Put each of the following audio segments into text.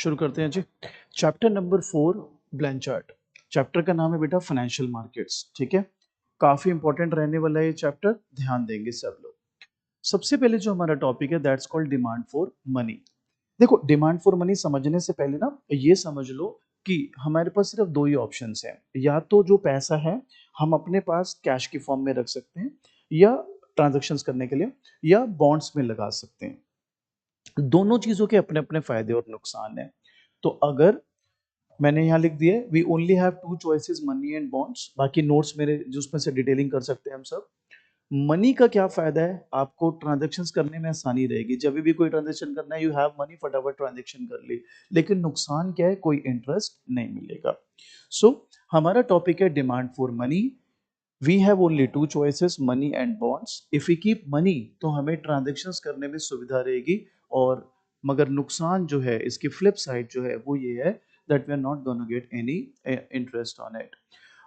शुरू करते हैं जी। Chapter number 4, Blanchard. चैप्टर का नाम है बेटा फाइनेंशियल मार्केट्स। ठीक है, काफी इंपॉर्टेंट रहने वाला है ये चैप्टर, ध्यान देंगे सब लोग। सबसे पहले जो हमारा टॉपिक है that's called demand for money. देखो, डिमांड फॉर मनी समझने से पहले ना ये समझ लो कि हमारे पास सिर्फ दो ही ऑप्शंस हैं। या तो जो पैसा है हम अपने पास कैश की फॉर्म में रख सकते हैं, या ट्रांजैक्शंस करने के लिए, या बॉन्ड्स में लगा सकते हैं। दोनों चीजों के अपने अपने फायदे और नुकसान हैं। तो अगर मैंने यहाँ लिख दिया है we only have two choices, money and bonds. बाकी नोट्स मेरे जिसमें से डिटेलिंग कर सकते हैं हम सब। मनी का क्या फायदा है, आपको ट्रांजैक्शंस करने में आसानी रहेगी। जब भी कोई ट्रांजैक्शन करना है यू हैव मनी, फटाफट ट्रांजैक्शन कर ली। लेकिन नुकसान क्या है, कोई इंटरेस्ट नहीं मिलेगा। सो हमारा टॉपिक है demand for money. We have only two choices, money and bonds. If we keep money तो हमें ट्रांजैक्शंस करने में सुविधा रहेगी। और मगर नुकसान जो है, इसकी फ्लिप साइड जो है वो ये है that we are not gonna get any interest on it.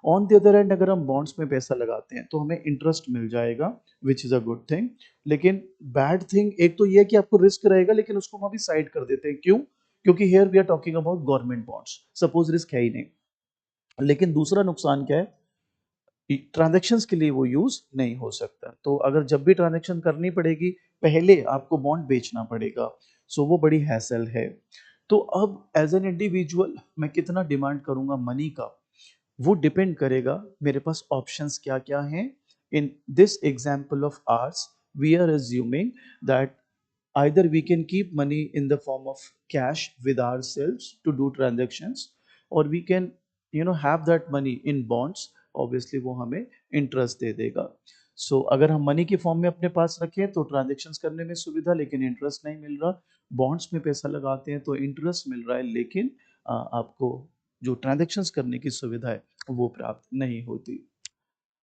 On the other end अगर हम बॉन्ड्स में पैसा लगाते हैं तो हमें इंटरेस्ट मिल जाएगा, which is a good thing. लेकिन बैड थिंग एक तो ये है कि आपको रिस्क रहेगा, लेकिन उसको हम अभी साइड कर देते हैं। क्यों? क्योंकि here we are talking about government bonds, suppose risk है ही नहीं। लेकिन दूसरा नुकसान क्या है, ट्रांजैक्शंस के लिए वो यूज नहीं हो सकता। तो अगर जब भी ट्रांजैक्शन करनी पड़ेगी पहले आपको बॉन्ड बेचना पड़ेगा। सो वो बड़ी हैसल है। तो अब एज एन इंडिविजुअल मैं कितना डिमांड करूंगा मनी का, वो डिपेंड करेगा मेरे पास ऑप्शंस क्या क्या हैं। In this example of ours we are assuming that either we can keep money in the form of cash with ourselves to do transactions, or we can have that money in bonds। obviously वो हमें interest दे देगा। सो अगर हम money की form में अपने पास रखें तो ट्रांजेक्शन्स करने में सुविधा, लेकिन इंटरेस्ट नहीं मिल रहा। बॉन्ड्स में पैसा लगाते हैं तो इंटरेस्ट मिल रहा है, लेकिन आपको जो ट्रांजेक्शन्स करने की सुविधा है वो प्राप्त नहीं होती।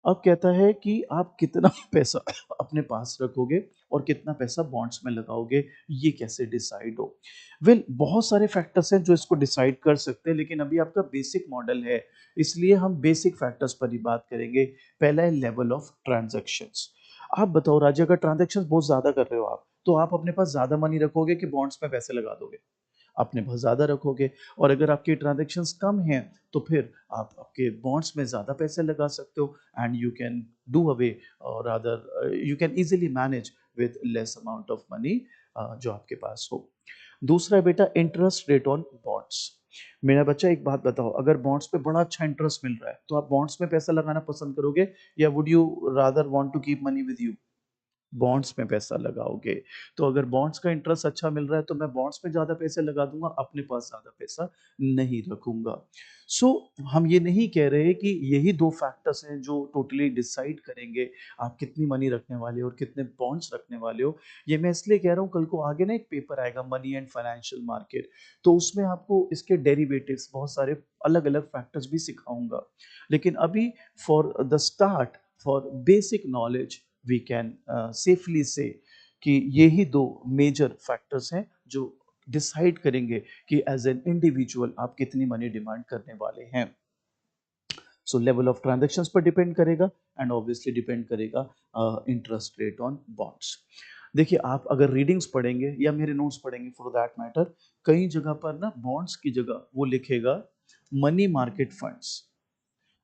अब कहता है कि आप कितना पैसा अपने पास रखोगे और कितना पैसा बॉन्ड्स में लगाओगे, ये कैसे डिसाइड हो। बहुत सारे फैक्टर्स हैं जो इसको डिसाइड कर सकते हैं, लेकिन अभी आपका बेसिक मॉडल है, इसलिए हम बेसिक फैक्टर्स पर ही बात करेंगे। पहला है लेवल ऑफ ट्रांजैक्शंस। आप बताओ राजा, अगर ट्रांजैक्शंस बहुत ज्यादा कर रहे हो आप, तो आप अपने पास ज्यादा मनी रखोगे कि बॉन्ड्स में पैसे लगा दोगे? अपने बहुत ज़्यादा रखोगे। और अगर आपकी ट्रांजैक्शंस कम हैं तो फिर आप आपके बॉन्ड्स में ज़्यादा पैसे लगा सकते हो, and you can do away और other you can easily manage with less amount of money जो आपके पास हो। दूसरा है बेटा इंटरेस्ट रेट ऑन बॉन्ड्स। मेरा बच्चा एक बात बताओ, अगर बॉन्ड्स पे बड़ा अच्छा इंटरेस्ट मिल रहा है तो आप बॉन्ड्स में पैसा लगाना पसंद करोगे, या would you rather want to keep money with you? Bonds में पैसा लगाओगे। तो अगर बॉन्ड्स का इंटरेस्ट अच्छा मिल रहा है तो मैं बॉन्ड्स में ज़्यादा पैसे लगा दूंगा, अपने पास ज़्यादा पैसा नहीं रखूंगा। सो हम ये नहीं कह रहे कि यही दो फैक्टर्स हैं जो टोटली डिसाइड करेंगे आप कितनी मनी रखने वाले हो और कितने बॉन्ड्स रखने वाले हो। ये मैं इसलिए कह रहा हूँ, कल को आगे ना एक पेपर आएगा मनी एंड फाइनेंशियल मार्केट, तो उसमें आपको इसके डेरिवेटिव्स बहुत सारे अलग अलग फैक्टर्स भी सिखाऊंगा। लेकिन अभी for the start, for basic knowledge, we can safely say कि ये ही दो मेजर फैक्टर्स हैं जो डिसाइड करेंगे कि एज एन इंडिविजुअल आप कितनी मनी डिमांड करने वाले हैं। सो लेवल ऑफ ट्रांजैक्शंस पर डिपेंड करेगा, एंड ऑब्वियसली डिपेंड करेगा इंटरेस्ट रेट ऑन बॉन्ड्स। देखिए, आप अगर रीडिंग्स पढ़ेंगे या मेरे नोट्स पढ़ेंगे फॉर दैट मैटर, कई जगह पर ना बॉन्ड्स की जगह वो लिखेगा मनी मार्केट फंड्स।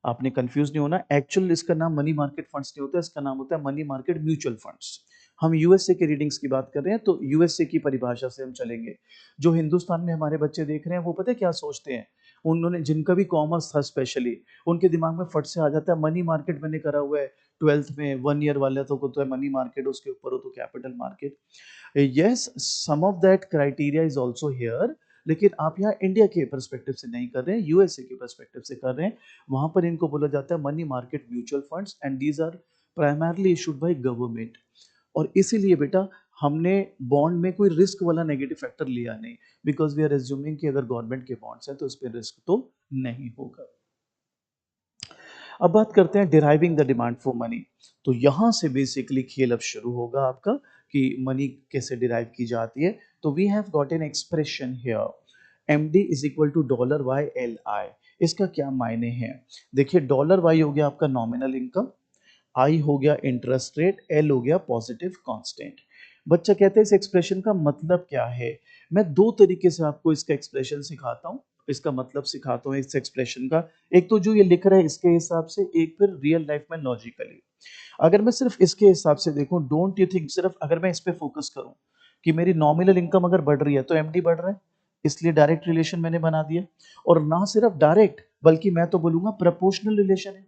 आपने कंफ्यूज नहीं होना, एक्चुअल इसका नाम मनी मार्केट फंड्स नहीं होता, इसका नाम होता है मनी मार्केट म्यूचुअल फंड्स। हम यूएसए के रीडिंग्स की बात कर रहे हैं तो यूएसए की परिभाषा से हम चलेंगे। जो हिंदुस्तान में हमारे बच्चे देख रहे हैं वो पता है क्या सोचते हैं, उन्होंने जिनका भी कॉमर्स था स्पेशली, उनके दिमाग में फट से आ जाता है मनी मार्केट मैंने करा हुआ है ट्वेल्थ में, 1 ईयर वाले तो को तो है मनी मार्केट, उसके ऊपर हो तो capital market. Yes, some of that criteria is also here, लेकिन आप यहाँ इंडिया के पर्सपेक्टिव से नहीं कर रहे हैं, यूएसए के पर्सपेक्टिव से कर रहे हैं। वहां पर इनको बोला जाता है money market mutual funds, and these are primarily issued by government. और इसीलिए बेटा हमने बॉन्ड में कोई रिस्क वाला नेगेटिव फैक्टर लिया नहीं, बिकॉज वी आर एज्यूमिंग कि अगर गवर्नमेंट के बॉन्ड्स हैं तो इस पर रिस्क तो नहीं होगा। अब बात करते हैं deriving the demand for money. तो यहां से बेसिकली खेल अब शुरू होगा आपका कि मनी कैसे डिराइव की जाती है। तो we have got an expression here, M D is equal to dollar Y L I. इसका क्या मायने हैं? देखिए, डॉलर वाई हो गया आपका नॉमिनल इनकम, आई हो गया इंटरेस्ट रेट, एल हो गया पॉजिटिव कांस्टेंट। बच्चा कहते हैं इस एक्सप्रेशन का मतलब क्या है? मैं दो तरीके से आपको इसका एक्सप्रेशन सिखाता हूँ, इसका मतलब सिखाता हूँ इस एक्सप्रेशन का। एक तो जो ये लिख रहा है इसके हिसाब से, एक फिर रियल लाइफ में लॉजिकली। अगर मैं सिर्फ इसके हिसाब से देखूं, डोंट यू थिंक, सिर्फ अगर मैं इस पे फोकस करूं कि मेरी नॉमिनल इनकम अगर बढ़ रही है तो एमडी बढ़ रहा है, इसलिए डायरेक्ट रिलेशन मैंने बना दिया। और ना सिर्फ डायरेक्ट, बल्कि मैं तो बोलूंगा प्रोपोर्शनल रिलेशन है।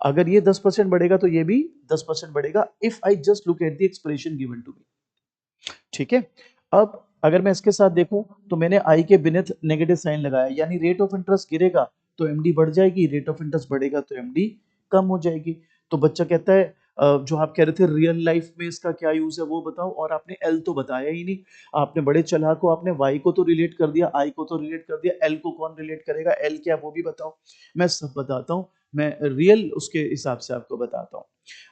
अगर ये 10% बढ़ेगा तो ये भी 10% बढ़ेगा, if I just look at the expression given to me. ठीक है। अब अगर मैं इसके साथ देखूं तो मैंने आई के बिनेथ नेगेटिव साइन लगाया, यानी रेट ऑफ इंटरेस्ट गिरेगा तो एमडी बढ़ जाएगी, रेट ऑफ इंटरेस्ट बढ़ेगा तो एमडी कम हो जाएगी। तो बच्चा कहता है जो आप कह रहे थे रियल लाइफ में इसका क्या यूज है वो बताओ, और आपने एल तो बताया ही नहीं। आपने बड़े चालाक को, आपने वाई को तो रिलेट कर दिया, आई को तो रिलेट कर दिया, एल को कौन रिलेट करेगा, एल क्या वो भी बताओ। मैं सब बताता हूँ, मैं रियल उसके हिसाब से आपको बताता हूँ।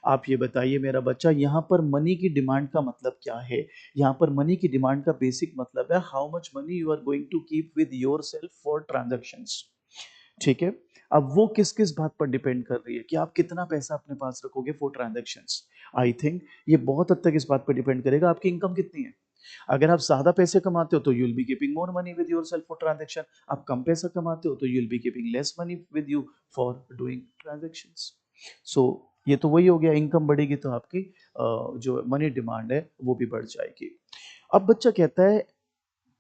आप ये बताइए मेरा बच्चा, यहाँ पर मनी की डिमांड का मतलब क्या है। यहाँ पर मनी की डिमांड का बेसिक मतलब है how much money you are going to keep with yourself for transactions. ठीक है। अब वो किस किस बात पर डिपेंड कर रही है कि आप कितना पैसा अपने पास रखोगे फॉर ट्रांजेक्शन्स। आई थिंक ये बहुत हद तक इस बात पर डिपेंड करेगा आपकी इनकम कितनी है। अगर आप ज्यादा पैसे कमाते हो तो you will be keeping more money with yourself for transaction. आप कम पैसा कमाते हो तो you will be keeping less money with you for doing transactions. So ये तो वही हो गया, इनकम बढ़ेगी तो आपकी जो मनी डिमांड है वो भी बढ़ जाएगी। अब बच्चा कहता है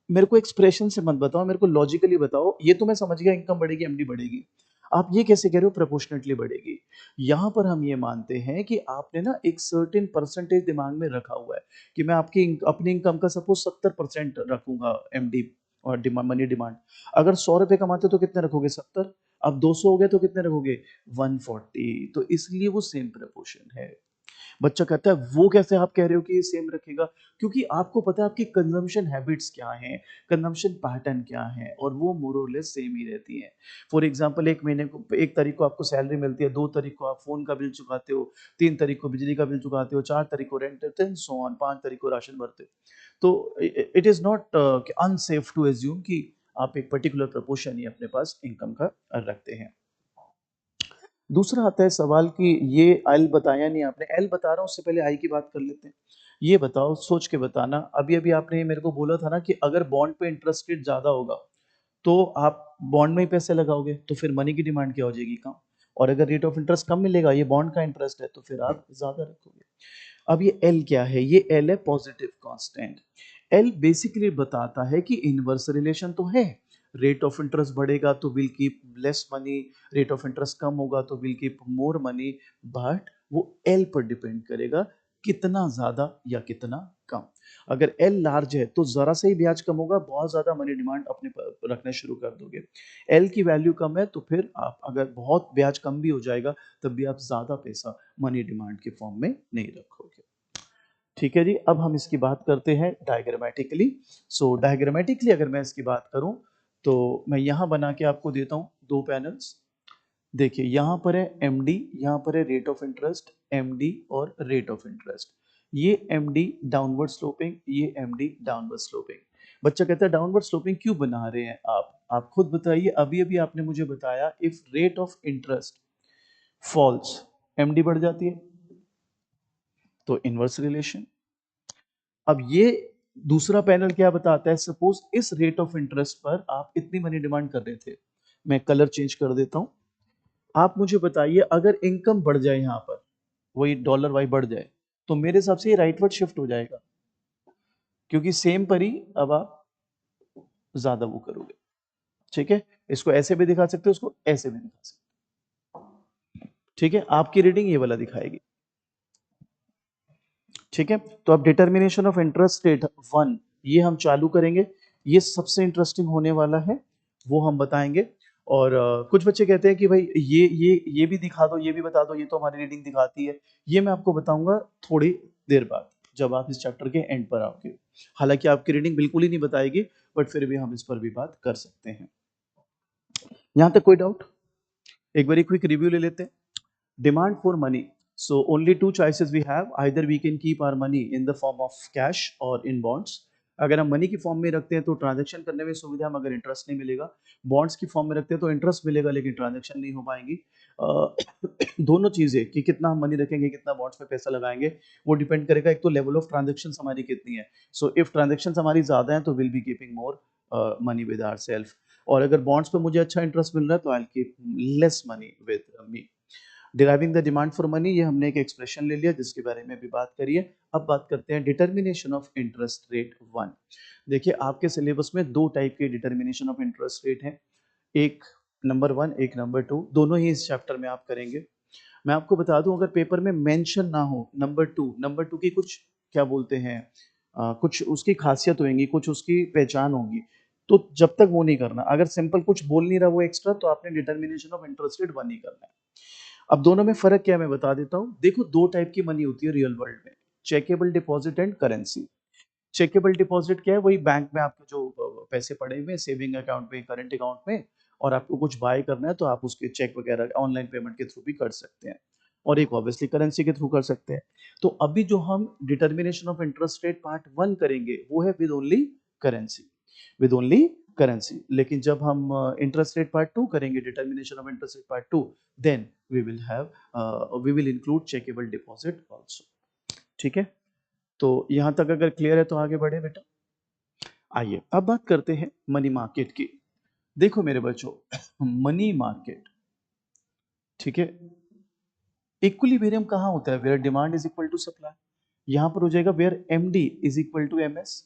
मेरे को एक्सप्रेशन से मत बताओ, मेरे को लॉजिकली बताओ। ये तो मैं समझ गया इनकम बढ़ेगी एमडी बढ़ेगी, आप ये कैसे कह रहे हो प्रोपोर्शनेटली बढ़ेगी। यहां पर हम ये मानते हैं कि आपने ना एक सर्टेन परसेंटेज दिमाग में रखा हुआ है कि मैं आपकी अपनी इनकम का सपोज 70% रखूंगा एमडी और डिमांड, मनी डिमांड। अगर 100 रुपए कमाते हो तो कितने रखोगे, 70। अब 200 हो गए तो कितने रखोगे, 140। तो इसलिए वो सेम प्रोपोर्शन है। बच्चा कहता है वो कैसे आप कह रहे हो कि ये सेम रखेगा, क्योंकि आपको पता है आपकी कंजम्पशन हैबिट्स क्या हैं, कंजम्पशन पैटर्न क्या है, और वो मोर और लेस सेम ही रहती हैं। फॉर एग्जांपल एक महीने को, 1 तारीख को आपको सैलरी मिलती है, 2 तारीख को आप फोन का बिल चुकाते हो, 3 तारीख को बिजली का बिल चुकाते हो, 4 तारीख को रेंट देते हैं, सो ऑन, 5 तारीख को राशन भरते हो। तो it is not unsafe to assume कि आप एक पर्टिकुलर प्रपोर्शन ही अपने पास इनकम का रखते हैं। दूसरा आता है सवाल कि ये एल बताया नहीं आपने, एल बता रहा हूँ उससे पहले आई की बात कर लेते हैं। ये बताओ, सोच के बताना, अभी अभी आपने मेरे को बोला था ना कि अगर बॉन्ड पे इंटरेस्ट रेट ज्यादा होगा तो आप बॉन्ड में ही पैसे लगाओगे, तो फिर मनी की डिमांड क्या हो जाएगी, कम। और अगर रेट ऑफ इंटरेस्ट कम मिलेगा, ये बॉन्ड का इंटरेस्ट है, तो फिर आप ज्यादा रखोगे। अब ये एल क्या है, ये एल है पॉजिटिव कांस्टेंट। एल बेसिकली बताता है कि इनवर्स रिलेशन तो है, रेट ऑफ इंटरेस्ट बढ़ेगा तो will keep less money, rate of interest कम होगा तो will keep more money. But वो एल पर डिपेंड करेगा, कितना ज्यादा या कितना कम। अगर एल लार्ज है तो जरा से ही ब्याज कम होगा, बहुत ज्यादा मनी डिमांड अपने रखना शुरू कर दोगे। एल की वैल्यू कम है तो फिर आप, अगर बहुत ब्याज कम भी हो जाएगा तब भी आप ज्यादा पैसा मनी डिमांड के फॉर्म में नहीं रखोगे। ठीक है जी। अब हम इसकी बात करते हैं डायग्रामेटिकली। सो डायग्रामेटिकली अगर मैं इसकी बात करूं तो मैं यहां बना के आपको देता हूं 2 पैनल्स। देखिए यहां पर है एमडी, यहां पर है रेट ऑफ इंटरेस्ट, एमडी और रेट ऑफ इंटरेस्ट। ये एमडी डाउनवर्ड स्लोपिंग, ये एमडी डाउनवर्ड स्लोपिंग। बच्चा कहता है डाउनवर्ड स्लोपिंग क्यों बना रहे हैं आप खुद बताइए। अभी अभी आपने मुझे बताया if rate of interest falls, MD बढ़ जाती है, तो इनवर्स रिलेशन। अब ये दूसरा पैनल क्या बताता है, सपोज इस रेट ऑफ इंटरेस्ट पर आप इतनी मनी डिमांड कर रहे थे, मैं कलर चेंज कर देता हूं। आप मुझे बताइए अगर इनकम बढ़ जाए, यहां पर वही डॉलर वाई बढ़ जाए, तो मेरे हिसाब से ये राइटवर्ड शिफ्ट हो जाएगा, क्योंकि सेम पर ही अब आप ज्यादा वो करोगे। ठीक है, इसको ऐसे भी दिखा सकते हो, उसको ऐसे भी दिखा सकते हो। ठीक है, आपकी रीडिंग ये वाला दिखाएगी। ठीक है, तो अब डिटर्मिनेशन ऑफ इंटरेस्ट रेट 1 ये हम चालू करेंगे। ये सबसे इंटरेस्टिंग होने वाला है, वो हम बताएंगे। और कुछ बच्चे कहते हैं कि भाई ये भी दिखा दो, ये भी बता दो, ये तो हमारी रीडिंग दिखाती है। ये मैं आपको बताऊंगा थोड़ी देर बाद, जब आप इस चैप्टर के एंड पर आओगे। हालांकि आपकी रीडिंग बिल्कुल ही नहीं बताएगी, बट फिर भी हम इस पर भी बात कर सकते हैं। यहां तक कोई डाउट? एक बार क्विक रिव्यू ले लेते हैं। Demand for money. So only two choices we have. Either we can keep our money in the form of cash or in bonds. अगर हम मनी की फॉर्म में रखते हैं तो ट्रांजैक्शन करने में सुविधा, मगर इंटरेस्ट नहीं मिलेगा। बॉन्ड्स की फॉर्म में रखते हैं तो इंटरेस्ट मिलेगा लेकिन ट्रांजैक्शन नहीं हो पाएंगी। दोनों चीजें कि कितना हम मनी रखेंगे, कितना बॉन्ड्स पे पैसा लगाएंगे, वो डिपेंड करेगा। एक तो लेवल ऑफ ट्रांजैक्शन हमारी कितनी है। सो इफ ट्रांजैक्शन हमारी ज्यादा है तो will be keeping more money with our self, और अगर बॉन्ड्स पे मुझे अच्छा इंटरेस्ट मिल रहा है तो I keep less money with me. Deriving the demand for money, ये हमने एक एक्सप्रेशन ले लिया जिसके बारे में भी बात करिए। अब बात करते हैं determination of interest rate one. देखिए आपके सिलेबस में दो टाइप के डिटर्मिनेशन ऑफ इंटरेस्ट रेट हैं, एक नंबर वन, एक नंबर टू, दोनों ही इस चैप्टर में आप करेंगे। मैं आपको बता दूं, अगर पेपर में मेंशन ना हो नंबर टू की कुछ क्या बोलते हैं, कुछ उसकी खासियत होंगी, कुछ उसकी पहचान होगी, तो जब तक वो नहीं करना। अगर सिंपल कुछ बोल नहीं रहा वो एक्स्ट्रा, तो आपने determination of interest rate one ही करना है। अब दोनों में फर्क क्या है मैं बता देता हूँ। देखो दो टाइप की मनी होती है रियल वर्ल्ड में, checkable deposit and currency. Checkable deposit क्या है, वही बैंक में आपके जो पैसे पड़े हुए हैं सेविंग अकाउंट में, करंट अकाउंट में, और आपको कुछ बाय करना है तो आप उसके चेक वगैरह ऑनलाइन पेमेंट के थ्रू भी कर सकते हैं, और एक ऑब्वियसली करेंसी के थ्रू कर सकते हैं। तो अभी जो हम determination of interest rate part one करेंगे वो है with only currency, with only currency. लेकिन जब हम इंटरेस्ट रेट पार्ट टू करेंगे, determination of interest rate part two, then we will include checkable deposit also. ठीक है, तो यहां तक अगर क्लियर है तो आगे बढ़े बेटा। आइए अब बात करते हैं मनी मार्केट की। देखो मेरे बच्चों, मनी मार्केट, ठीक है, इक्विलिब्रियम कहाँ होता है, where demand is equal to supply. यहां पर हो जाएगा where MD is equal to MS.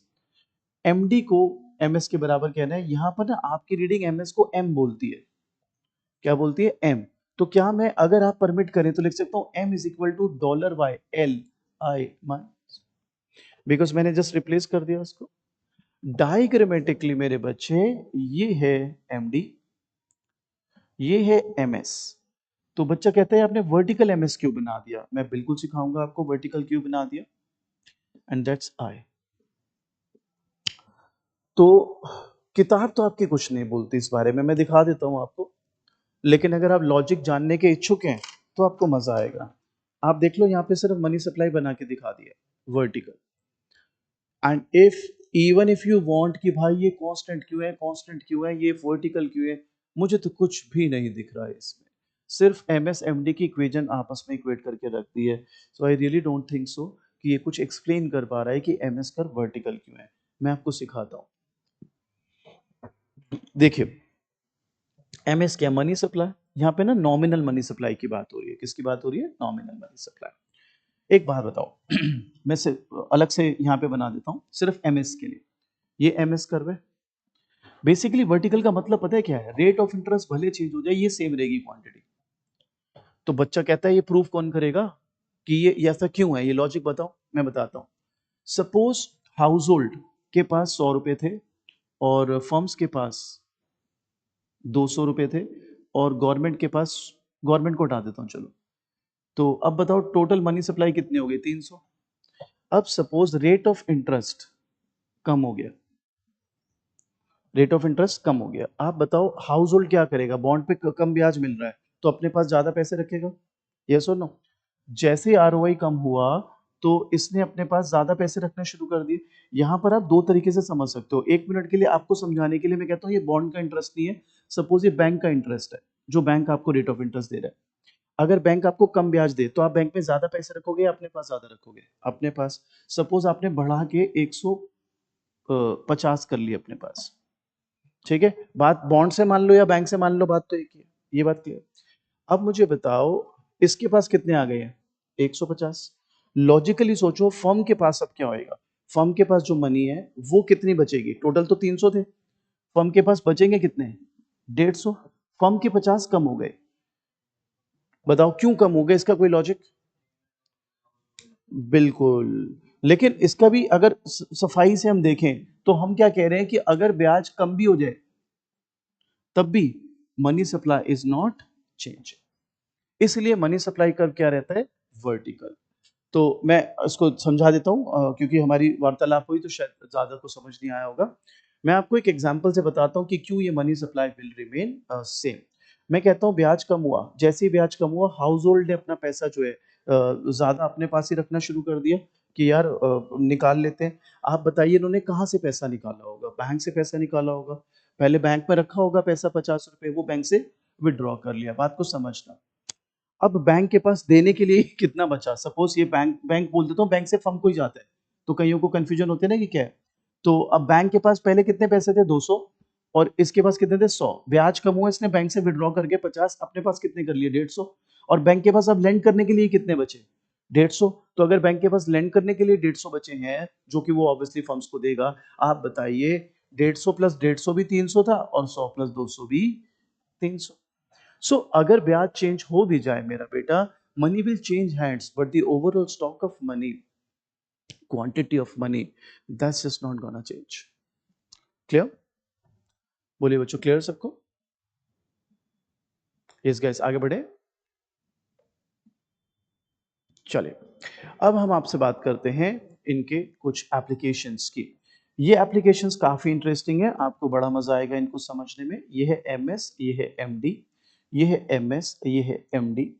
MD को एमएस के बराबर कहना है। यहां पर ना आपकी रीडिंग एमएस को एम बोलती है, क्या बोलती है, एम। तो क्या मैं, अगर आप परमिट करें तो लिख सकता हूं M is equal to dollar by L I my, because मैंने जस्ट रिप्लेस कर दिया उसको। डायग्रामेटिकली मेरे बच्चे, ये है एमडी, ये है एमएस। तो बच्चा कहता है आपने वर्टिकल एमएस क्यों बना दिया, मैं बिल्कुल सिखाऊंगा आपको वर्टिकल क्यों बना दिया, एंड दैट्स आई। तो किताब तो आपकी कुछ नहीं बोलती इस बारे में, मैं दिखा देता हूं आपको, लेकिन अगर आप लॉजिक जानने के इच्छुक हैं तो आपको मजा आएगा। आप देख लो, यहाँ पे सिर्फ मनी सप्लाई बना के दिखा दिया vertical, and if even if you want कि भाई ये कांस्टेंट क्यों है, कांस्टेंट क्यों है, ये वर्टिकल क्यों है, मुझे तो कुछ भी नहीं दिख रहा है इसमें। सिर्फ एमएस एमडी की इक्वेशन आपस में इक्वेट करके रख दी है। So I really don't think so कि ये कुछ एक्सप्लेन कर पा रहा है कि एमएस कर वर्टिकल क्यों है। मैं आपको सिखाता हूँ। देखिए एमएस क्या, मनी सप्लाई। यहाँ पे ना नॉमिनल मनी सप्लाई की बात हो रही है, किसकी बात हो रही है, नॉमिनल मनी सप्लाई। एक बात बताओ, मैं से अलग से यहाँ पे बना देता हूँ सिर्फ एमएस के लिए। ये एमएस कर्व है। बेसिकली वर्टिकल का मतलब पता है क्या है, रेट ऑफ इंटरेस्ट भले चेंज हो जाए ये सेम रहेगी क्वांटिटी। तो बच्चा कहता है ये प्रूफ कौन करेगा कि ये ऐसा क्यों है, ये लॉजिक बताओ। मैं बताता हूँ। सपोज हाउस होल्ड के पास 100 रुपए थे और फर्म्स के पास 200 रुपए थे, और गवर्नमेंट के पास, गवर्नमेंट को हटा देता हूँ चलो, तो अब बताओ टोटल मनी सप्लाई कितनी हो गई, 300। अब सपोज रेट ऑफ इंटरेस्ट कम हो गया, रेट ऑफ इंटरेस्ट कम हो गया, आप बताओ हाउस होल्ड क्या करेगा, बॉन्ड पे कम ब्याज मिल रहा है तो अपने पास ज्यादा पैसे रखेगा, यस और नो। जैसे आरओआई कम हुआ तो इसने अपने पास ज्यादा पैसे रखने शुरू कर दिए। यहां पर आप दो तरीके से समझ सकते हो। एक मिनट के लिए आपको समझाने के लिए मैं कहता हूं ये बॉन्ड का इंटरेस्ट नहीं है, सपोज ये बैंक का इंटरेस्ट है, जो बैंक आपको रेट ऑफ इंटरेस्ट दे रहा है। अगर बैंक आपको कम ब्याज दे तो आप बैंक में ज्यादा पैसे रखोगे या अपने पास ज्यादा रखोगे, अपने पास। सपोज आपने बढ़ा के 150 कर ली अपने पास, ठीक है, बात बॉन्ड से मान लो या बैंक से मान लो, बात तो एक ही है, ये बात क्लियर। अब मुझे बताओ इसके पास कितने आ गए हैं, 150। लॉजिकली सोचो फर्म के पास अब क्या होएगा, फर्म के पास जो मनी है वो कितनी बचेगी, टोटल तो 300 थे, फर्म के पास बचेंगे कितने, 150। फर्म के 50 कम हो गए। बताओ क्यों कम हो गए, इसका कोई लॉजिक, बिल्कुल। लेकिन इसका भी अगर सफाई से हम देखें तो हम क्या कह रहे हैं कि अगर ब्याज कम भी हो जाए तब भी money supply is not change, इसलिए मनी सप्लाई कर्व क्या रहता है, वर्टिकल। तो मैं इसको समझा देता हूँ, क्योंकि हमारी वार्तालाप हुई तो शायद ज्यादा को समझ नहीं आया होगा। मैं आपको एक एग्जांपल से बताता हूँ कि क्यों ये money supply will remain same. मैं कहता हूँ ब्याज कम हुआ, जैसे ही ब्याज कम हुआ हाउस होल्ड ने अपना पैसा जो है ज्यादा अपने पास ही रखना शुरू कर दिया। कि यार निकाल लेते हैं। आप बताइए इन्होंने कहाँ से पैसा निकाला होगा? बैंक से पैसा निकाला होगा। पहले बैंक में रखा होगा पैसा 50 रुपए, वो बैंक से विड्रॉ कर लिया। बात को समझना। अब बैंक के पास देने के लिए कितना बचा? सपोज ये बैंक बैंक बोल देता हूँ, बैंक से फर्म को ही जाता है, तो कईयों को कंफ्यूजन होते हैं ना कि क्या है। तो अब बैंक के पास पहले कितने पैसे थे? 200, और इसके पास कितने थे? 100। ब्याज कम हुआ, इसने बैंक से विड्रॉ करके 50 अपने पास कितने कर लिए? 150। और बैंक के पास अब लेंड करने के लिए कितने बचे? 150। तो अगर बैंक के पास लेंड करने के लिए 150 बचे हैं, जो कि वो ऑब्वियसली फर्म्स को देगा, आप बताइए 150 प्लस 150 भी 300 था, और 100 प्लस 200 भी 300। सो अगर ब्याज चेंज हो भी जाए मेरा बेटा, money will change hands, but the overall stock of money, quantity of money, that's just not gonna change. Clear? बोलिए बच्चों, क्लियर सबको? यस गाइस, आगे बढ़े। चलिए, अब हम आपसे बात करते हैं इनके कुछ एप्लीकेशंस की। ये एप्लीकेशंस काफी इंटरेस्टिंग है, आपको बड़ा मजा आएगा इनको समझने में। ये है एमएस, ये है एमडी, ये है एमएस, ये है एमडी,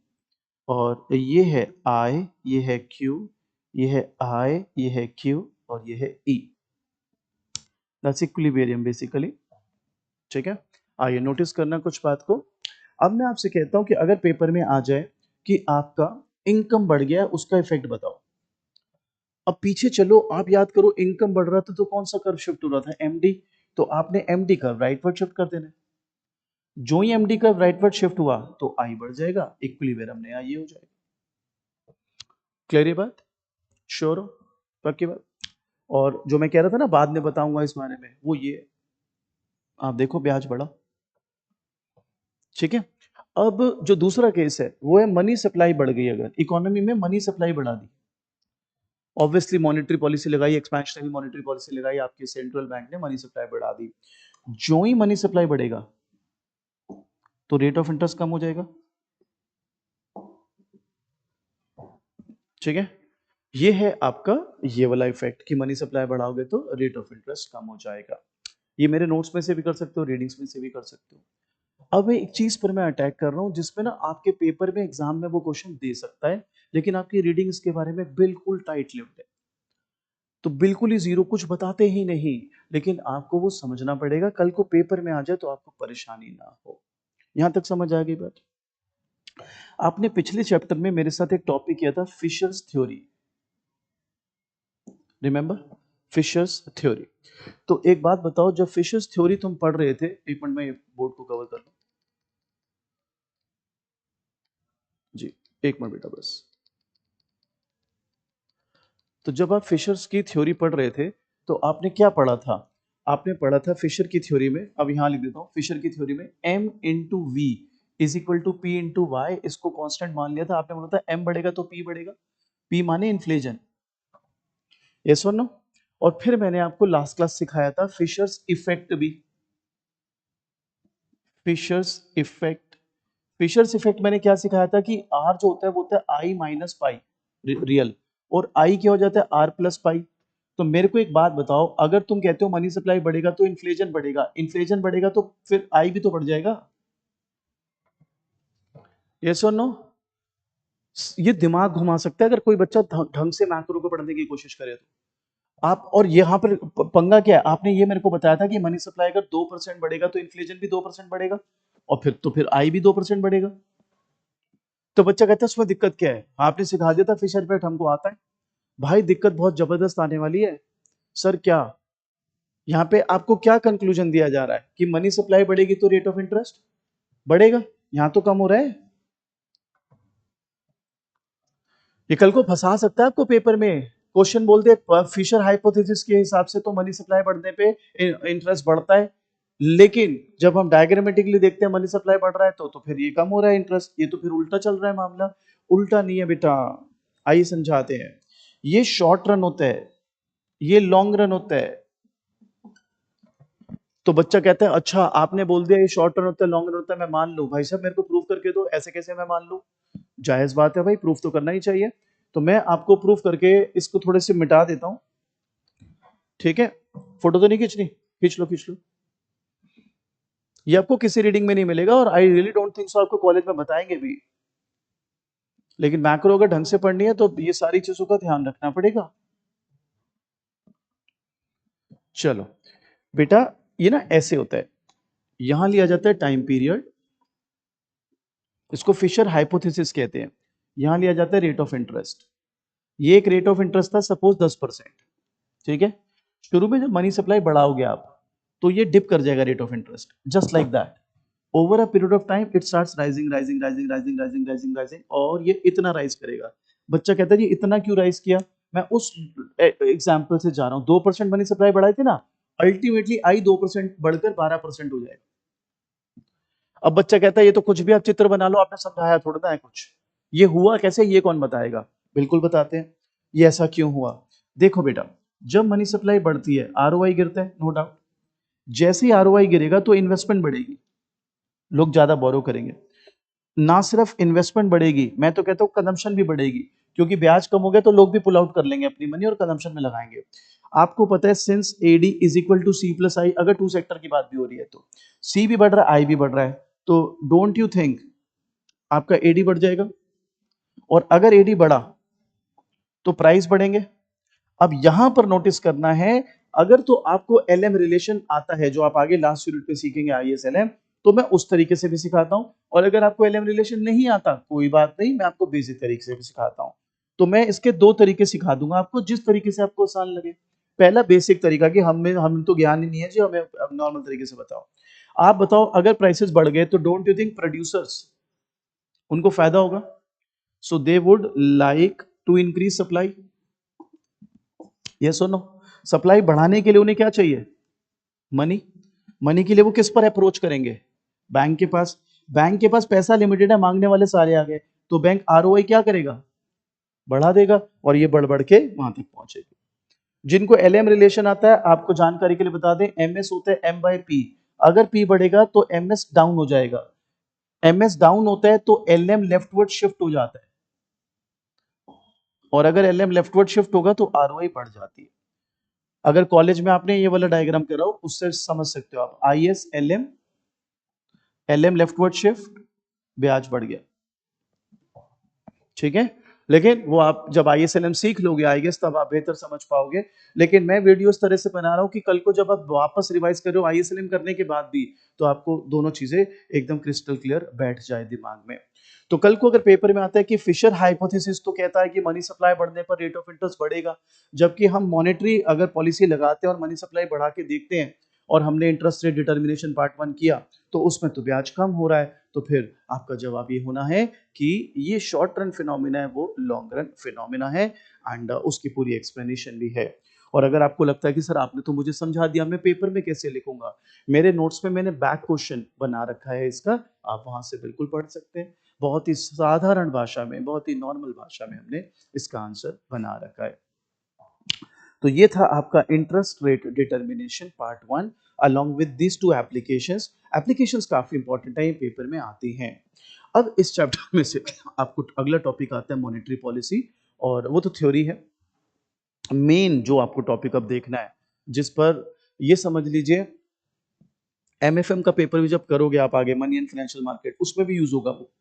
और ये है आई, ये है क्यू, ये है आई, ये है क्यू, और ये है ई। That's equilibrium basically. ठीक है, आइए नोटिस करना कुछ बात को। अब मैं आपसे कहता हूं कि अगर पेपर में आ जाए कि आपका इनकम बढ़ गया, उसका इफेक्ट बताओ। अब पीछे चलो, आप याद करो, इनकम बढ़ रहा था तो कौन सा कर्व शिफ्ट हो रहा था? एमडी। तो आपने एमडी कर्व राइटवर्ड शिफ्ट कर देना। जो ही एमडी कर्व राइटवर्ड शिफ्ट हुआ तो आई बढ़ जाएगा, इक्विलिब्रियम नया ये हो जाएगा। क्लियर ये बात? श्योर हो? पक्की बात? और जो मैं कह रहा था ना बाद में बताऊंगा इस बारे में, वो ये आप देखो ब्याज बढ़ा। ठीक है, अब जो दूसरा केस है वो है मनी सप्लाई बढ़ गई। अगर इकोनॉमी में मनी सप्लाई बढ़ा दी, ऑब्वियसली मॉनेटरी पॉलिसी लगाई, एक्सपेंशनरी मॉनेटरी पॉलिसी लगाई, आपके सेंट्रल बैंक ने मनी सप्लाई बढ़ा दी। जो ही मनी सप्लाई बढ़ेगा तो रेट ऑफ इंटरेस्ट कम हो जाएगा। ठीक है, ये है आपका ये वाला इफेक्ट कि मनी सप्लाई बढ़ाओगे तो रेट ऑफ इंटरेस्ट कम हो जाएगा। ये मेरे नोट्स में से भी कर सकते हो, रीडिंग्स में से भी कर सकते हो। अब एक चीज पर मैं अटैक कर रहा हूं जिसमें ना आपके पेपर में एग्जाम में वो क्वेश्चन दे सकता है, लेकिन आपकी रीडिंग इसके बारे में बिल्कुल टाइट लिप्ड है, तो बिल्कुल ही जीरो, कुछ बताते ही नहीं, लेकिन आपको वो समझना पड़ेगा, कल को पेपर में आ जाए तो आपको परेशानी ना हो। यहां तक समझ आ गई बात? आपने पिछले चैप्टर में मेरे साथ एक टॉपिक किया था, Fisher's theory, remember? Fisher's theory. तो एक बात बताओ, जब फिशर्स थ्योरी तुम पढ़ रहे थे, एक मिनट में बोर्ड को कवर कर लो जी, एक मिनट बेटा बस। तो जब आप फिशर्स की थ्योरी पढ़ रहे थे तो आपने क्या पढ़ा था? आपने पढ़ा था फिशर की थ्योरी में, अब यहां लिख देता हूं, फिशर की थ्योरी में m into V is equal to P into Y, इसको कांस्टेंट मान लिया था। आपने बोला था m बढ़ेगा तो p बढ़ेगा, p माने इन्फ्लेशन, यस और नो? और फिर मैंने आपको लास्ट क्लास सिखाया था फिशर्स इफेक्ट भी, फिशर्स इफेक्ट। फिशर्स इफेक्ट मैंने क्या सिखाया था कि r जो होता है वो होता है i माइनस पाई रियल, और i क्या हो जाता है? r plus pi. तो मेरे को एक बात बताओ, अगर तुम कहते हो मनी सप्लाई बढ़ेगा तो इन्फ्लेशन बढ़ेगा, इन्फ्लेशन बढ़ेगा तो फिर i भी तो बढ़ जाएगा, यस और नो? ये दिमाग घुमा सकता है अगर कोई बच्चा ढंग से मैक्रो को पढ़ने की कोशिश करे तो। आप और यहाँ पर पंगा क्या है, आपने ये मेरे को बताया था कि मनी सप्लाई अगर 2% बढ़ेगा तो इन्फ्लेशन भी 2% बढ़ेगा, और फिर आई भी 2% बढ़ेगा। तो बच्चा कहता है उसमें दिक्कत क्या है? आपने सिखा दिया था फिशर इफेक्ट, हमको आता है। भाई दिक्कत बहुत जबरदस्त आने वाली है। सर क्या? यहाँ पे आपको क्या कंक्लूजन दिया जा रहा है कि मनी सप्लाई बढ़ेगी तो रेट ऑफ इंटरेस्ट बढ़ेगा, यहाँ तो कम हो रहा है। ये कल को फंसा सकता है आपको पेपर में, क्वेश्चन बोल दे फिशर हाइपोथेसिस के हिसाब से तो मनी सप्लाई बढ़ने पे इंटरेस्ट बढ़ता है, लेकिन जब हम डायग्रामेटिकली देखते हैं मनी सप्लाई बढ़ रहा है तो फिर ये कम हो रहा है इंटरेस्ट, ये तो फिर उल्टा चल रहा है मामला। उल्टा नहीं है बेटा, आइए समझाते हैं। ये शॉर्ट रन होता है, ये लॉन्ग रन होता है। तो बच्चा कहता है अच्छा आपने बोल दिया ये शॉर्ट रन होता है लॉन्ग रन होता है, मैं मान लूं। भाई साहब मेरे को प्रूव करके दो, ऐसे कैसे मैं मान लूं? जायज बात है भाई, प्रूफ तो करना ही चाहिए। तो मैं आपको प्रूफ करके इसको थोड़े से मिटा देता हूं, ठीक है? फोटो तो नहीं खींचनी? खींच लो खींच लो। ये आपको किसी रीडिंग में नहीं मिलेगा, और आई रियली डोंट थिंक सो आपको कॉलेज में बताएंगे भी, लेकिन मैक्रो अगर ढंग से पढ़नी है तो ये सारी चीजों का ध्यान रखना पड़ेगा। चलो बेटा, ये ना ऐसे होता है, यहां लिया जाता है टाइम पीरियड, इसको फिशर हाइपोथेसिस कहते हैं। यहां लिया जाता है रेट ऑफ इंटरेस्ट। ये एक रेट ऑफ इंटरेस्ट था सपोज 10%, ठीक है। शुरू में जब मनी सप्लाई बढ़ाओगे आप, तो ये डिप कर जाएगा rate of interest, just like that. Over a period of time it starts rising rising rising rising rising rising rising, और ये इतना राइज करेगा। बच्चा कहता है जी इतना क्यों राइज किया? मैं उस एग्जाम्पल से जा रहा हूँ, 2% मनी सप्लाई बढ़ाई थी ना, अल्टीमेटली आई 2% बढ़कर 12% हो जाएगा। अब बच्चा कहता है ये तो कुछ भी आप चित्र बना लो, आपने समझाया थोड़ा ना है कुछ, ये हुआ कैसे, ये कौन बताएगा? बिल्कुल बताते हैं, ये ऐसा क्यों हुआ। देखो बेटा, जब मनी सप्लाई बढ़ती है आरओआई गिरता है, नो डाउट। जैसे ही आरओआई गिरेगा तो इन्वेस्टमेंट बढ़ेगी, लोग ज्यादा बोरो करेंगे। ना सिर्फ इन्वेस्टमेंट बढ़ेगी, मैं तो कहता हूँ कंजम्पशन भी बढ़ेगी, क्योंकि ब्याज कम हो गया तो लोग भी पुल आउट कर लेंगे अपनी मनी और कंजम्पशन में लगाएंगे। आपको पता है since AD is equal to C plus I, अगर टू सेक्टर की बात भी हो रही है तो सी भी बढ़ रहा है, आई भी बढ़ रहा है, तो डोंट यू थिंक आपका एडी बढ़ जाएगा? और अगर एडी बढ़ा तो प्राइस बढ़ेंगे। अब यहां पर नोटिस करना है, अगर तो आपको एलएम रिलेशन आता है, जो आप आगे लास्ट यूनिट पे सीखेंगे आईएस एलएम, तो मैं उस तरीके से भी सिखाता हूं। और अगर आपको एलएम रिलेशन नहीं आता, कोई बात नहीं, मैं आपको बेसिक तरीके से भी सिखाता हूं। तो मैं इसके दो तरीके सिखा दूंगा आपको, जिस तरीके से आपको आसान लगे। पहला बेसिक तरीका कि हम तो ज्ञान ही नहीं है जी, हमें नॉर्मल तरीके से बताओ। आप बताओ, अगर प्राइसेस बढ़ गए तो डोंट यू थिंक प्रोड्यूसर्स, उनको फायदा होगा? So they would like to increase supply, ये सुनो। सप्लाई बढ़ाने के लिए उन्हें क्या चाहिए? मनी। मनी के लिए वो किस पर अप्रोच करेंगे? बैंक के पास। बैंक के पास पैसा लिमिटेड है, मांगने वाले सारे आ गए, तो बैंक आरओआई क्या करेगा? बढ़ा देगा, और ये बढ़ बढ़ के वहां तक पहुंचेगी। जिनको एलएम रिलेशन आता है, आपको जानकारी के लिए बता दें, एमएस होता है एम बाई पी। अगर पी बढ़ेगा तो एमएस डाउन हो जाएगा, एमएस डाउन होता है तो एलएम लेफ्टवर्ड शिफ्ट हो जाता है, और अगर एलएम लेफ्टवर्ड शिफ्ट होगा तो आरओआई बढ़ जाती है। अगर कॉलेज में आपने ये वाला डायग्राम करा हो, उससे समझ सकते हो आप, I S L M, L M leftward shift, ब्याज बढ़ गया, ठीक है। लेकिन वो आप जब आई एस एल एम सीख लोगे आई गेस, तब आप बेहतर समझ पाओगे। लेकिन मैं वीडियो इस तरह से बना रहा हूं कि कल को जब आप वापस रिवाइज कर रहे हो आई एस एल एम करने के बाद भी, तो आपको दोनों चीजें एकदम क्रिस्टल क्लियर बैठ जाए दिमाग में। तो कल को अगर पेपर में आता है कि फिशर हाइपोथेसिस तो कहता है कि मनी सप्लाई बढ़ने पर रेट ऑफ इंटरेस्ट बढ़ेगा, जबकि हम मॉनेटरी अगर पॉलिसी लगाते हैं और मनी सप्लाई बढ़ा के देखते हैं, और हमने इंटरेस्ट रेट डिटर्मिनेशन पार्ट 1 किया, तो उसमें तो ब्याज कम हो रहा है, तो फिर आपका जवाब ये होना है कि ये शॉर्ट रन फिनोमिना है, वो लॉन्ग रन फिनोमिना है, एंड उसकी पूरी एक्सप्लेनेशन भी है। और अगर आपको लगता है कि सर आपने तो मुझे समझा दिया, मैं पेपर में कैसे लिखूंगा, मेरे नोट्स में मैंने बैक क्वेश्चन बना रखा है इसका, आप वहां से बिल्कुल पढ़ सकते हैं। बहुत ही साधारण भाषा में, बहुत ही नॉर्मल भाषा में हमने इसका आंसर बना रखा है। तो ये था आपका interest rate determination part 1 along with this two applications. Applications काफी इंपॉर्टेंट है, ये पेपर में आती हैं। अब इस चैप्टर में से आपको अगला टॉपिक आता है मॉनेटरी पॉलिसी, और वो तो थ्योरी है। मेन जो आपको टॉपिक अब देखना है, जिस पर ये समझ लीजिए एमएफएम का पेपर भी जब करोगे आप आगे, मनी एंड फाइनेंशियल मार्केट, उसमें भी यूज होगा वो,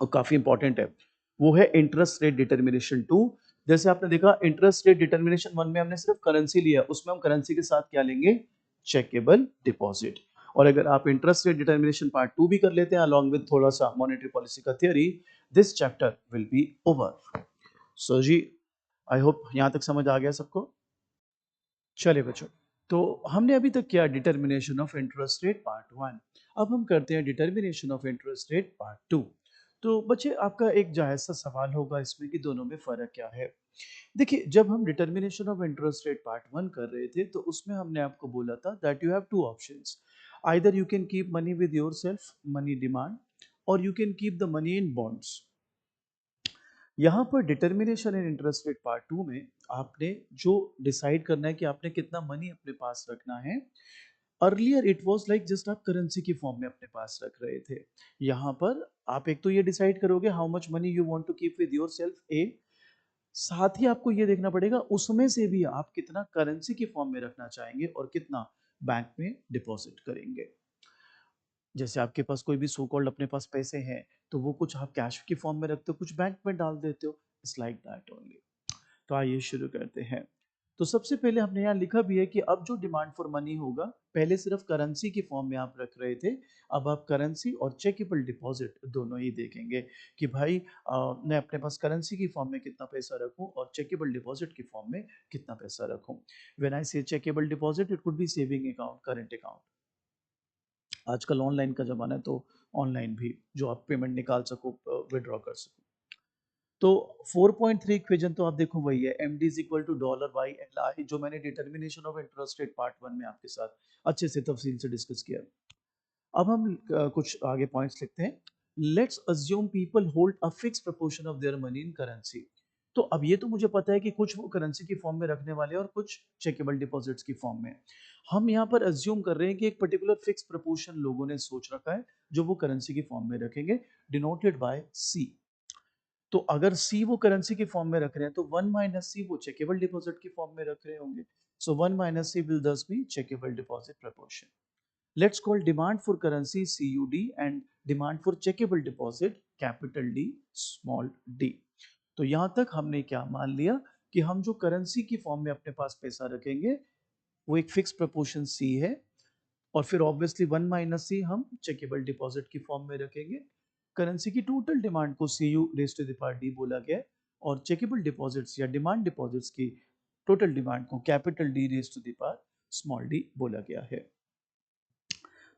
और काफी इंपॉर्टेंट है। वो है इंटरेस्ट रेट डिटर्मिनेशन 2। जैसे आपने देखा इंटरेस्ट रेट डिटर्मिनेशन 1 में हमने सिर्फ करेंसी लिया, उसमें हम करेंसी के साथ क्या लेंगे? Checkable deposit. और अगर आप इंटरेस्ट रेट डिटर्मिनेशन पार्ट 2 भी कर लेते हैं अलॉन्ग विद थोड़ा सा मॉनेटरी पॉलिसी का theory, this chapter will be over. So जी, आई होप यहां तक समझ आ गया सबको। चलिए बच्चों, तो हमने अभी तक किया determination of interest rate part 1। अब हम करते हैं determination of interest rate part 2। तो बच्चे, आपका एक जायज सा सवाल होगा इसमें कि दोनों में फर्क क्या है। देखिए, जब हम determination of interest rate part 1 कर रहे थे, तो उसमें हमने आपको बोला था that you have two options, either you can keep money with yourself, money demand, और you can keep the money in bonds. यहाँ पर determination in interest rate part 2 में आपने जो डिसाइड करना है कि आपने कितना मनी अपने पास रखना है। Earlier it was like just आप करेंसी की फॉर्म में अपने पास रख रहे थे। यहाँ पर आप एक तो ये डिसाइड करोगे how much money you want to keep with yourself, uh, साथ ही आपको ये देखना पड़ेगा उसमें से भी आप कितना करेंसी की फॉर्म में रखना चाहेंगे और कितना बैंक में डिपॉजिट करेंगे। जैसे आपके पास कोई भी सो कॉल्ड अपने पास पैसे हैं, तो वो कुछ आप कैश की फॉर्म में रखते हो, कुछ बैंक में डाल देते हो, इट्स लाइक दैट ओनली। तो आइए शुरू करते हैं। तो सबसे पहले हमने यहाँ लिखा भी है कि अब जो डिमांड फॉर मनी होगा, पहले सिर्फ करेंसी की फॉर्म में आप रख रहे थे, अब आप करेंसी और चेकेबल डिपॉजिट दोनों ही देखेंगे कि भाई मैं अपने पास करेंसी की फॉर्म में कितना पैसा रखूं और चेकेबल डिपॉजिट की फॉर्म में कितना पैसा रखूं। व्हेन आई से checkable deposit, it could be saving account, current account. आजकल ऑनलाइन का जमाना है, तो ऑनलाइन भी जो आप पेमेंट निकाल सको, विड्रॉ कर सको। तो 4.3 इक्वेशन तो आप देखो वही है, M D is equal to dollar by L I, जो मैंने determination of interest rate part 1 में आपके साथ अच्छे से तफसील से डिस्कस किया। अब हम कुछ आगे पॉइंट्स लिखते हैं। Let's assume people hold a fix proportion of their money in currency. तो अब ये तो मुझे पता है कि कुछ वो करेंसी की फॉर्म में रखने वाले हैं और कुछ चेकेबल डिपॉजिट्स की फॉर्म में। हम यहाँ पर अज्यूम कर रहे हैं कि एक पर्टिकुलर फिक्स प्रपोर्शन लोगों ने सोच रखा है जो वो करेंसी की फॉर्म में रखेंगे, डिनोटेड बाय सी। तो अगर सी वो करेंसी की फॉर्म में रख रहे हैं तो 1 माइनस सी वो चेकेबल डिपॉजिट की फॉर्म में रख रहे होंगे। So 1 minus C will this be checkable deposit proportion. Let's call demand for currency CUD and demand for checkable deposit capital D small d। तो यहां तक हमने क्या मान लिया कि हम जो करेंसी की फॉर्म में अपने पास पैसा रखेंगे वो एक फिक्स प्रपोर्शन सी है, और फिर ऑब्वियसली 1 माइनस सी हम चेकेबल डिपॉजिट की फॉर्म में रखेंगे। करेंसी की टोटल डिमांड को C U raise to the power D बोला गया है, और चेकेबल डिपॉजिट्स या डिमांड डिपॉजिट्स की टोटल डिमांड को capital D raise to the power small D बोला गया है।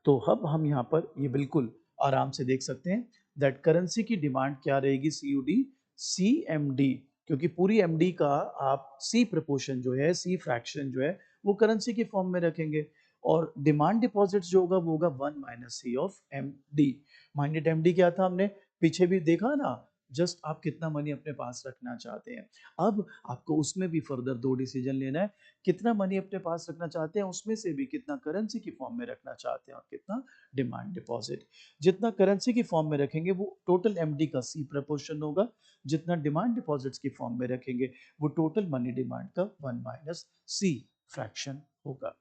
तो अब हम यहाँ पर ये बिल्कुल आराम से देख सकते हैं दैट करेंसी की डिमांड क्या रहेगी, C U D C M D, क्योंकि पूरी एम डी का आप सी प्रपोर्शन जो है, सी फ्रैक्शन जो है वो करेंसी के फॉर्म में रखेंगे, और डिमांड डिपॉजिट जो होगा वो होगा 1 minus C of M D. Minded M D क्या था, हमने पीछे भी देखा ना, जस्ट आप कितना मनी अपने पास रखना चाहते हैं। अब आपको उसमें भी फर्दर दो डिसीजन लेना है, कितना मनी अपने पास रखना चाहते हैं, उसमें से भी कितना करेंसी की फॉर्म में रखना चाहते हैं और कितना डिमांड डिपॉजिट। जितना करेंसी की फॉर्म में रखेंगे वो टोटल एमडी का सी प्रपोर्शन होगा, जितना डिमांड डिपॉजिट्स की फॉर्म में रखेंगे वो टोटल मनी डिमांड का 1 माइनस सी फ्रैक्शन होगा।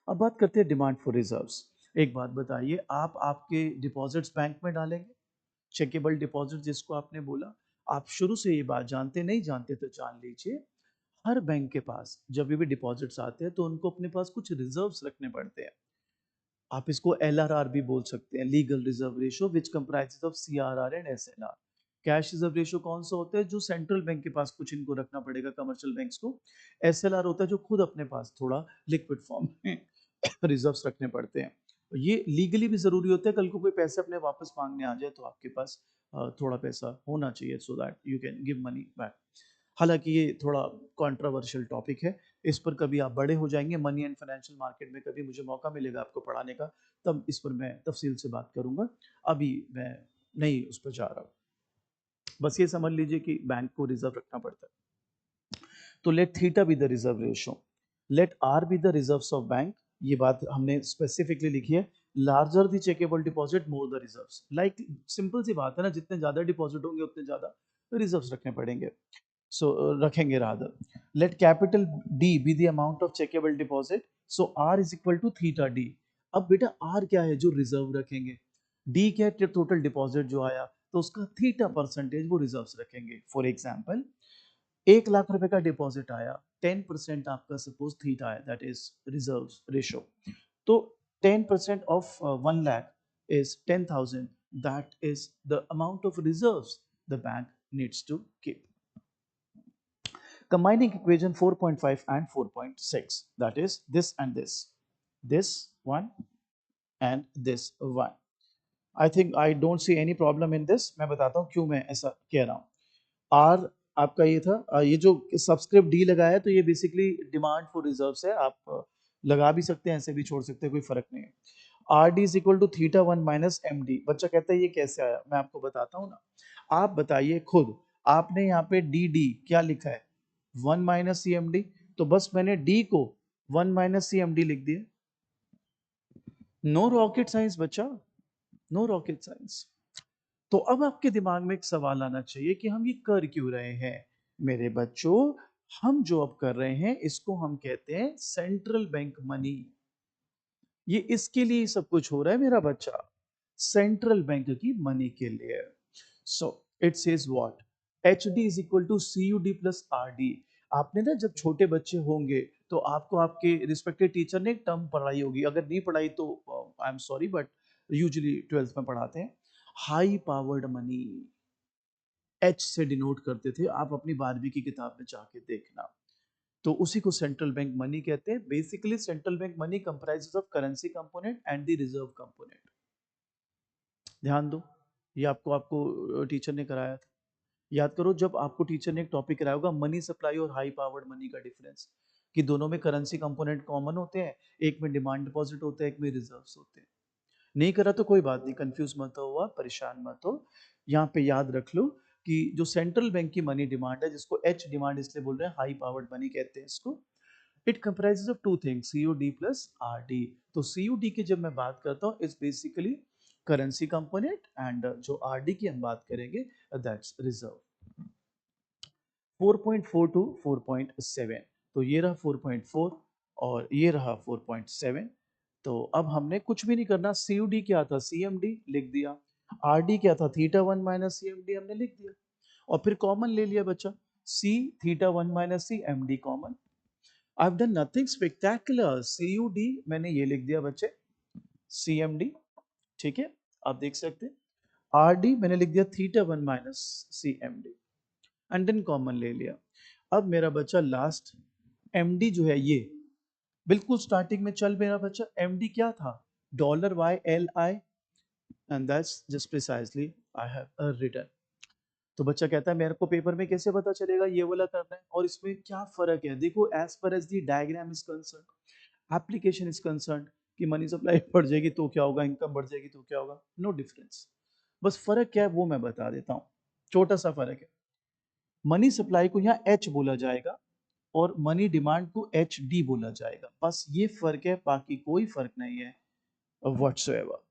अब बात करते हैं डिमांड फॉर रिजर्व्स। एक बात बताइए, आप आपके डिपॉजिट्स बैंक में डालेंगे, चेकेबल डिपॉजिट जिसको आपने बोला, आप शुरू से ये बात जानते नहीं जानते तो जान लीजिए, हर बैंक के पास जब भी डिपॉजिट्स आते हैं तो उनको अपने पास कुछ रिजर्व्स रखने पड़ते हैं। आप इसको एलआरआर भी बोल सकते हैं, legal reserve ratio, which comprises of CRR and SLR. Cash reserve ratio कौन सा होता है, जो सेंट्रल बैंक के पास कुछ इनको रखना पड़ेगा कमर्शियल बैंक्स को। एसएलआर होता है जो खुद अपने पास थोड़ा लिक्विड फॉर्म में रिजर्व्स रखने पड़ते हैं। ये लीगली भी जरूरी होता है, कल को कोई पैसे अपने वापस मांगने आ जाए तो आपके पास थोड़ा पैसा होना चाहिए, so that you can give money back. हालांकि ये थोड़ा कंट्रोवर्शियल टॉपिक है, इस पर कभी आप बड़े हो जाएंगे मनी एंड फाइनेंशियल मार्केट में, कभी मुझे मौका मिलेगा आपको पढ़ाने का, तब इस पर मैं तफसील से बात करूंगा। अभी मैं नहीं उस पर जा रहा हूँ। बस ये समझ लीजिए कि बैंक को रिजर्व रखना पड़ता है। तो let theta be the reserve ratio, let R be the reserves of bank. ये बात हमने स्पेसिफिकली लिखी है, larger the checkable deposit more the reserves. Like simple सी बात है ना, जितने ज्यादा डिपॉजिट होंगे उतने ज्यादा रिजर्व्स रखने पड़ेंगे। So रखेंगे rather। Let capital D be the amount of checkable deposit. So R is equal to theta D। अब बेटा R क्या है जो रिजर्व रखेंगे, D क्या है टोटल डिपॉजिट जो आया, तो उसका थीटा परसेंटेज वो रिजर्व्स रखेंगे। फॉर एग्जांपल 1 लाख रुपए का डिपॉजिट आया, 10% आपका सपोज थीटा है, दैट इज रिजर्व रेशो। तो 10% of 1 lakh is 10,000, that is the amount of reserves the bank needs to keep। Combining equation 4.5 and 4.6, that is this and this one and this one। I think I don't see any problem in this। मैं बताता हूँ क्यों मैं ऐसा कह रहा हूँ। R आपका ये था, ये जो सबस्क्रिप्ट D लगाया है तो ये बेसिकली डिमांड फॉर रिजर्व्स है, आप लगा भी सकते हैं ऐसे भी छोड़ सकते हैं, कोई फर्क नहीं है। R D is equal to theta 1 minus M D. बच्चा कहता है ये कैसे आया, मैं आपको बताता हूँ ना, आप बताइए खुद। आपने यहाँ पे डी डी क्या लिखा है, 1 माइनस सी एम डी, तो बस मैंने डी को 1 माइनस सी एम डी लिख दिया। नो रॉकेट साइंस बच्चा, नो रॉकेट साइंस। तो अब आपके दिमाग में एक सवाल आना चाहिए कि हम ये कर क्यों रहे हैं। मेरे बच्चों, हम जो अब कर रहे हैं इसको हम कहते हैं सेंट्रल बैंक मनी। ये इसके लिए सब कुछ हो रहा है मेरा बच्चा, सेंट्रल बैंक की मनी के लिए। So it says what, H D is equal to C U D plus R D. आपने ना जब छोटे बच्चे होंगे तो आपको आपके रिस्पेक्टेड टीचर ने एक टर्म पढ़ाई होगी, अगर नहीं पढ़ाई तो I am sorry, but usually 12th में पढ़ाते हैं, हाई पावर्ड मनी, एच से डिनोट करते थे, आप अपनी 12वीं की किताब में जाके देखना। तो उसी को सेंट्रल बैंक मनी कहते हैं। Basically central bank money comprises of currency component and the reserve component. ध्यान दो, ये आपको आपको टीचर ने कराया था। याद करो, जब आपको टीचर ने एक टॉपिक कराया होगा मनी सप्लाई और हाई पावर्ड मनी का डिफरेंस, कि दोनों में करेंसी कंपोनेंट कॉमन होते हैं, एक में डिमांड डिपॉजिट होता है, एक में रिजर्व्स होते हैं। नहीं करा तो कोई बात नहीं, कंफ्यूज मत हो, हुआ परेशान मत हो। यहाँ पे याद रख लो कि जो सेंट्रल बैंक की मनी डिमांड है, जिसको एच डिमांड इसलिए बोल रहे हैं, हाई पावर्ड मनी कहते हैं इसको, it comprises of two things, COD plus RD. तो सीओडी की जब मैं बात करता हूँ, it's basically currency component, and जो आरडी की हम बात करेंगे, दैट्स रिजर्व। 4.4 टू 4.7, तो ये रहा 4.4 और ये रहा 4.7। तो अब हमने कुछ भी नहीं करना, सीयूडी क्या था, सीएमडी लिख दिया, आरडी क्या था, थीटा वन माइनस सीएमडी हमने लिख दिया, और फिर कॉमन ले लिया बच्चा, C theta one minus C MD common. I have done nothing spectacular, CUD मैंने ये लिख दिया बच्चे, सीएमडी, ठीक है, आप देख सकते हैं, आरडी मैंने लिख दिया theta one minus CMD, and then common ले लिया। अब मेरा बच्चा लास्ट एमडी जो है, ये बिल्कुल स्टार्टिंग में चल मेरा बच्चा, एमडी क्या था, dollar Y L I, and that's just precisely I have written. तो बच्चा कहता है मेरे को पेपर में कैसे पता चलेगा ये वाला करना है, और इसमें क्या फर्क है, देखो as far as the diagram is concern, application is concern, कि मनी सप्लाई बढ़ जाएगी तो क्या होगा, इनकम बढ़ जाएगी तो क्या होगा, नो डिफरेंस। बस फर्क क्या है वो मैं बता देता हूँ, छोटा सा फर्क है। मनी सप्लाई को यहाँ एच बोला जाएगा और मनी डिमांड को एच डी बोला जाएगा, बस ये फर्क है, बाकी कोई फर्क नहीं है व्हाटसोएवर।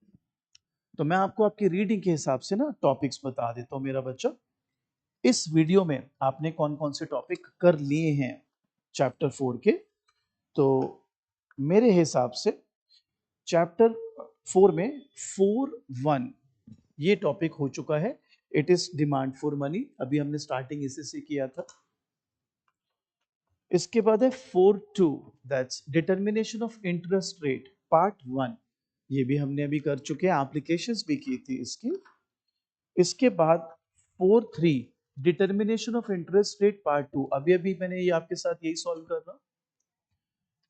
तो मैं आपको आपकी रीडिंग के हिसाब से ना टॉपिक्स बता देता हूँ मेरा बच्चा। इस वीडियो में आपने कौन कौन से टॉपिक कर लिए हैं चैप्टर 4 के, तो मेरे हिसाब से चैप्टर 4 में 4.1 ये टॉपिक हो चुका है, it is demand for money, अभी हमने स्टार्टिंग इसी से किया था। इसके बाद है 4.2, that's determination of interest rate part 1, ये भी हमने अभी कर चुके हैं, एप्लीकेशंस भी की थी इसकी। इसके बाद 4.3 determination of interest rate part 2, अभी अभी मैंने ये आपके साथ यही सॉल्व कर रहा हूं।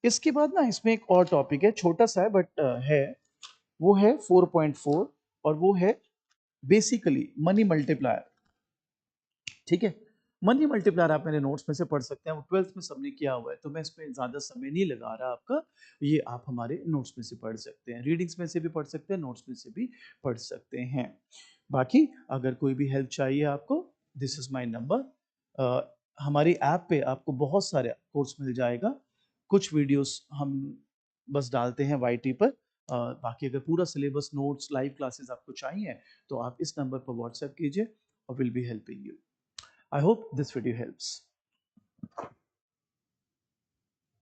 इसके बाद ना इसमें एक और टॉपिक है, छोटा सा है बट है, वो है 4.4, और वो है बेसिकली मनी मल्टीप्लायर, ठीक है। मनी मल्टीप्लायर आप मेरे नोट्स में से पढ़ सकते हैं, वो 12th में सबने किया हुआ है, तो मैं इस पर ज्यादा समय नहीं लगा रहा आपका, ये आप हमारे नोट्स में से पढ़ सकते हैं, रीडिंग्स में से भी पढ़ सकते हैं, नोट्स में से भी पढ़ सकते हैं। बाकी अगर कोई भी हेल्प चाहिए आपको, दिस इज माय नंबर। हमारी ऐप पे आपको बहुत सारे कोर्स मिल जाएगा, कुछ वीडियोस हम बस डालते हैं वाईटी पर, बाकी अगर पूरा सिलेबस, नोट्स, लाइव क्लासेस आपको चाहिए तो आप इस नंबर पर व्हाट्सएप कीजिए और will be helping you. I hope this video helps.